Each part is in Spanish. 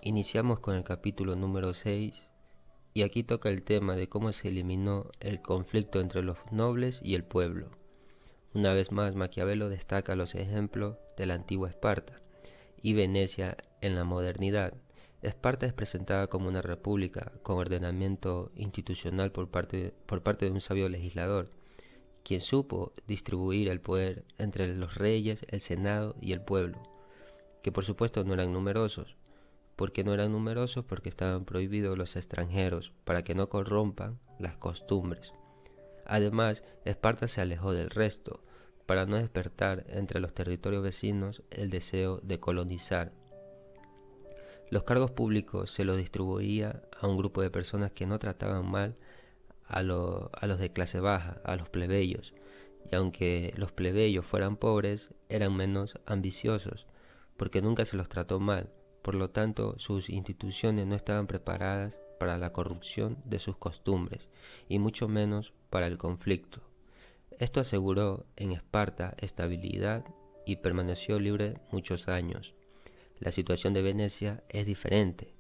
Iniciamos con el capítulo número 6 y aquí toca el tema de cómo se eliminó el conflicto entre los nobles y el pueblo. Una vez más, Maquiavelo destaca los ejemplos de la antigua Esparta y Venecia en la modernidad. Esparta es presentada como una república con ordenamiento institucional por parte de un sabio legislador, quien supo distribuir el poder entre los reyes, el senado y el pueblo, que por supuesto no eran numerosos. ¿Por qué no eran numerosos? Porque estaban prohibidos los extranjeros, para que no corrompan las costumbres. Además, Esparta se alejó del resto, para no despertar entre los territorios vecinos el deseo de colonizar. Los cargos públicos se los distribuía a un grupo de personas que no trataban mal a los de clase baja, a los plebeyos, y aunque los plebeyos fueran pobres, eran menos ambiciosos, porque nunca se los trató mal. Por lo tanto, sus instituciones no estaban preparadas para la corrupción de sus costumbres, y mucho menos para el conflicto. Esto aseguró en Esparta estabilidad y permaneció libre muchos años. La situación de Venecia es diferente.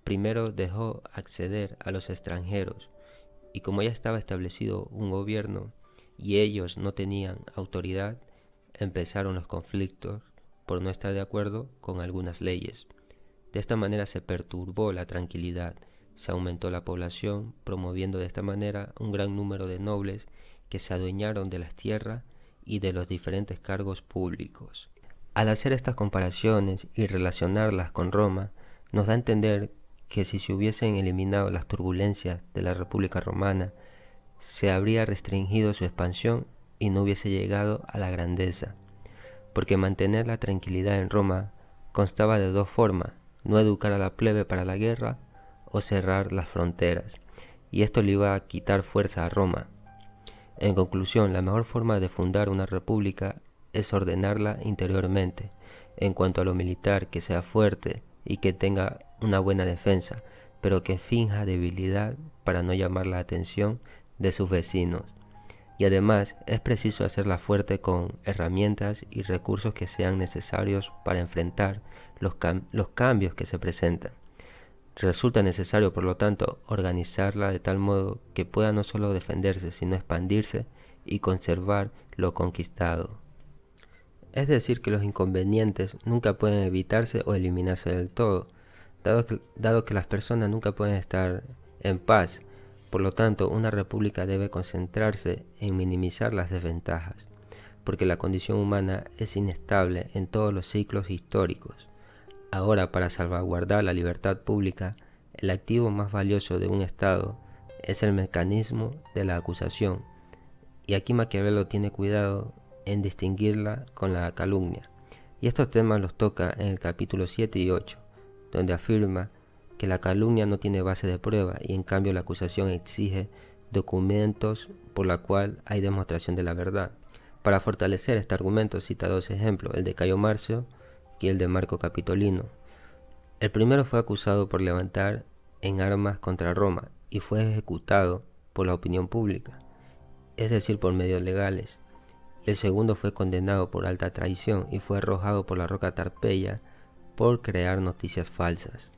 Primero dejó acceder a los extranjeros, y como ya estaba establecido un gobierno y ellos no tenían autoridad, empezaron los conflictos por no estar de acuerdo con algunas leyes. De esta manera se perturbó la tranquilidad, se aumentó la población, promoviendo de esta manera un gran número de nobles que se adueñaron de las tierras y de los diferentes cargos públicos. Al hacer estas comparaciones y relacionarlas con Roma, nos da a entender que si se hubiesen eliminado las turbulencias de la República Romana, se habría restringido su expansión y no hubiese llegado a la grandeza, porque mantener la tranquilidad en Roma constaba de dos formas: no educar a la plebe para la guerra o cerrar las fronteras, y esto le iba a quitar fuerza a Roma. En conclusión, la mejor forma de fundar una república es ordenarla interiormente, en cuanto a lo militar, que sea fuerte y que tenga una buena defensa, pero que finja debilidad para no llamar la atención de sus vecinos. Y además es preciso hacerla fuerte con herramientas y recursos que sean necesarios para enfrentar los cambios que se presentan. Resulta necesario, por lo tanto, organizarla de tal modo que pueda no solo defenderse, sino expandirse y conservar lo conquistado. Es decir, que los inconvenientes nunca pueden evitarse o eliminarse del todo, dado que las personas nunca pueden estar en paz. Por lo tanto, una república debe concentrarse en minimizar las desventajas, porque la condición humana es inestable en todos los ciclos históricos. Ahora, para salvaguardar la libertad pública, el activo más valioso de un Estado es el mecanismo de la acusación, y aquí Maquiavelo tiene cuidado en distinguirla con la calumnia. Y estos temas los toca en el capítulo 7 y 8, donde afirma que la calumnia no tiene base de prueba y en cambio la acusación exige documentos por la cual hay demostración de la verdad. Para fortalecer este argumento cita dos ejemplos, el de Cayo Marcio y el de Marco Capitolino. El primero fue acusado por levantar en armas contra Roma y fue ejecutado por la opinión pública, es decir, por medios legales. Y el segundo fue condenado por alta traición y fue arrojado por la roca Tarpeya por crear noticias falsas.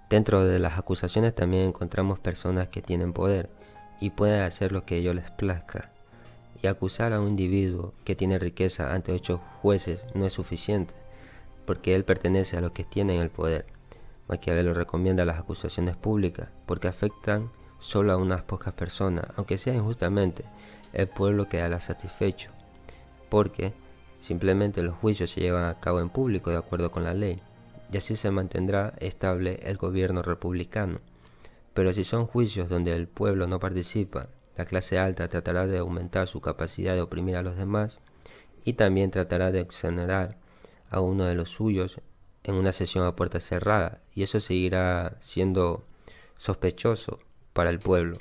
Dentro de las acusaciones también encontramos personas que tienen poder y pueden hacer lo que a ellos les plazca. Y acusar a un individuo que tiene riqueza ante 8 jueces no es suficiente, porque él pertenece a los que tienen el poder. Maquiavelo recomienda las acusaciones públicas porque afectan solo a unas pocas personas, aunque sea injustamente, el pueblo quedará satisfecho, porque simplemente los juicios se llevan a cabo en público de acuerdo con la ley, y así se mantendrá estable el gobierno republicano. Pero si son juicios donde el pueblo no participa, la clase alta tratará de aumentar su capacidad de oprimir a los demás y también tratará de exonerar a uno de los suyos en una sesión a puerta cerrada, y eso seguirá siendo sospechoso para el pueblo.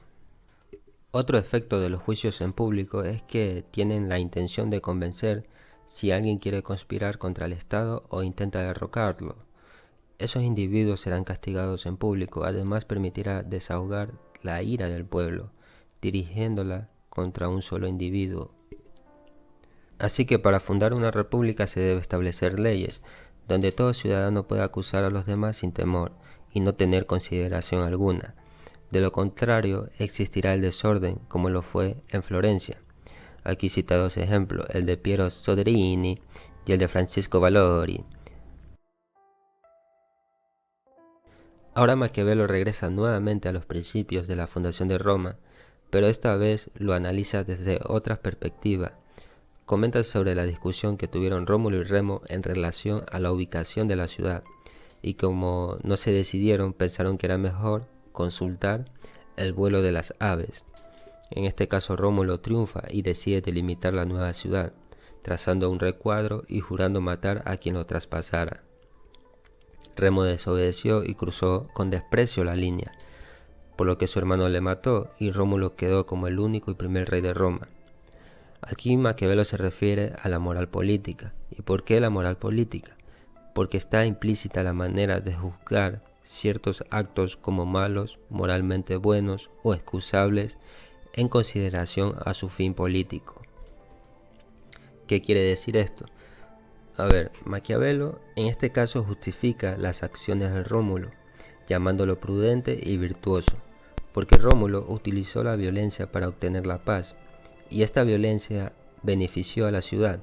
Otro efecto de los juicios en público es que tienen la intención de convencer si alguien quiere conspirar contra el Estado o intenta derrocarlo. Esos individuos serán castigados en público, además permitirá desahogar la ira del pueblo, dirigiéndola contra un solo individuo Así que para fundar una república se debe establecer leyes, donde todo ciudadano pueda acusar a los demás sin temor y no tener consideración alguna. De lo contrario, existirá el desorden, como lo fue en Florencia. Aquí cita dos ejemplos, el de Piero Soderini y el de Francisco Valori. Ahora Maquiavelo regresa nuevamente a los principios de la fundación de Roma, pero esta vez lo analiza desde otra perspectiva. Comenta sobre la discusión que tuvieron Rómulo y Remo en relación a la ubicación de la ciudad, y como no se decidieron, pensaron que era mejor consultar el vuelo de las aves. En este caso Rómulo triunfa y decide delimitar la nueva ciudad, trazando un recuadro y jurando matar a quien lo traspasara. Remo desobedeció y cruzó con desprecio la línea, por lo que su hermano le mató y Rómulo quedó como el único y primer rey de Roma. Aquí Maquiavelo se refiere a la moral política. ¿Y por qué la moral política? Porque está implícita la manera de juzgar ciertos actos como malos, moralmente buenos o excusables en consideración a su fin político. ¿Qué quiere decir esto? A ver, Maquiavelo en este caso justifica las acciones de Rómulo, llamándolo prudente y virtuoso, porque Rómulo utilizó la violencia para obtener la paz, y esta violencia benefició a la ciudad.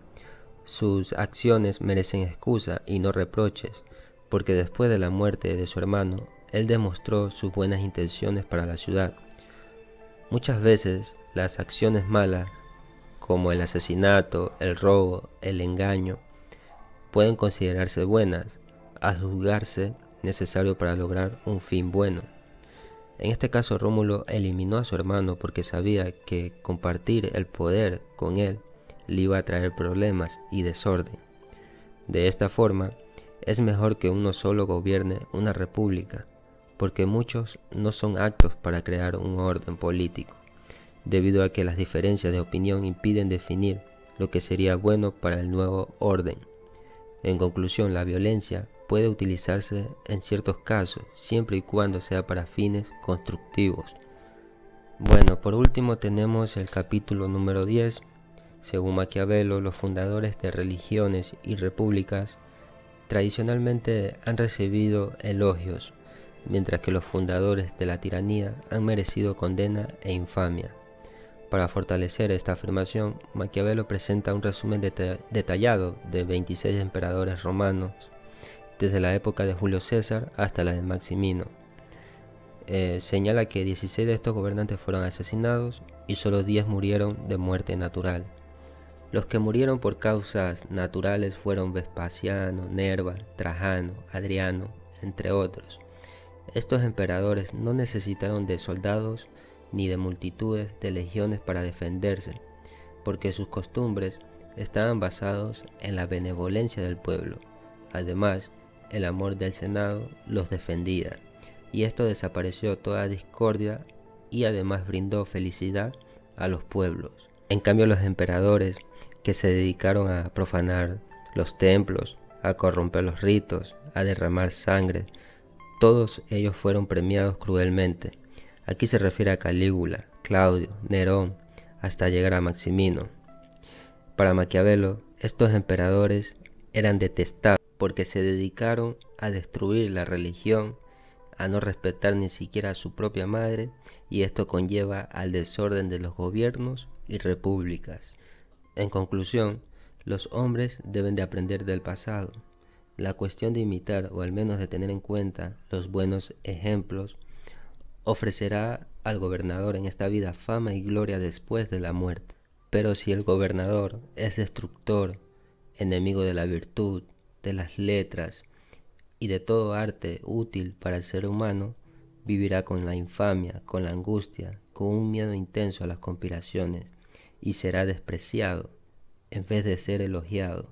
Sus acciones merecen excusa y no reproches, porque después de la muerte de su hermano, él demostró sus buenas intenciones para la ciudad. Muchas veces las acciones malas, como el asesinato, el robo, el engaño, pueden considerarse buenas, al juzgarse necesario para lograr un fin bueno. En este caso Rómulo eliminó a su hermano porque sabía que compartir el poder con él le iba a traer problemas y desorden. De esta forma, es mejor que uno solo gobierne una república, porque muchos no son aptos para crear un orden político, debido a que las diferencias de opinión impiden definir lo que sería bueno para el nuevo orden. En conclusión, la violencia puede utilizarse en ciertos casos, siempre y cuando sea para fines constructivos. Bueno, por último tenemos el capítulo número 10. Según Maquiavelo, los fundadores de religiones y repúblicas tradicionalmente han recibido elogios, mientras que los fundadores de la tiranía han merecido condena e infamia. Para fortalecer esta afirmación, Maquiavelo presenta un resumen detallado de 26 emperadores romanos, desde la época de Julio César hasta la de Maximino. Señala que 16 de estos gobernantes fueron asesinados y solo 10 murieron de muerte natural. Los que murieron por causas naturales fueron Vespasiano, Nerva, Trajano, Adriano, entre otros. Estos emperadores no necesitaron de soldados ni de multitudes de legiones para defenderse, porque sus costumbres estaban basados en la benevolencia del pueblo. Además, el amor del Senado los defendía, y esto desapareció toda discordia y además brindó felicidad a los pueblos. En cambio, los emperadores que se dedicaron a profanar los templos, a corromper los ritos, a derramar sangre, todos ellos fueron premiados cruelmente. Aquí se refiere a Calígula, Claudio, Nerón, hasta llegar a Maximino. Para Maquiavelo, estos emperadores eran detestables porque se dedicaron a destruir la religión, a no respetar ni siquiera a su propia madre, y esto conlleva al desorden de los gobiernos y repúblicas. En conclusión, los hombres deben de aprender del pasado. La cuestión de imitar o al menos de tener en cuenta los buenos ejemplos ofrecerá al gobernador en esta vida fama y gloria después de la muerte. Pero si el gobernador es destructor, enemigo de la virtud, de las letras y de todo arte útil para el ser humano, vivirá con la infamia, con la angustia, con un miedo intenso a las conspiraciones y será despreciado en vez de ser elogiado.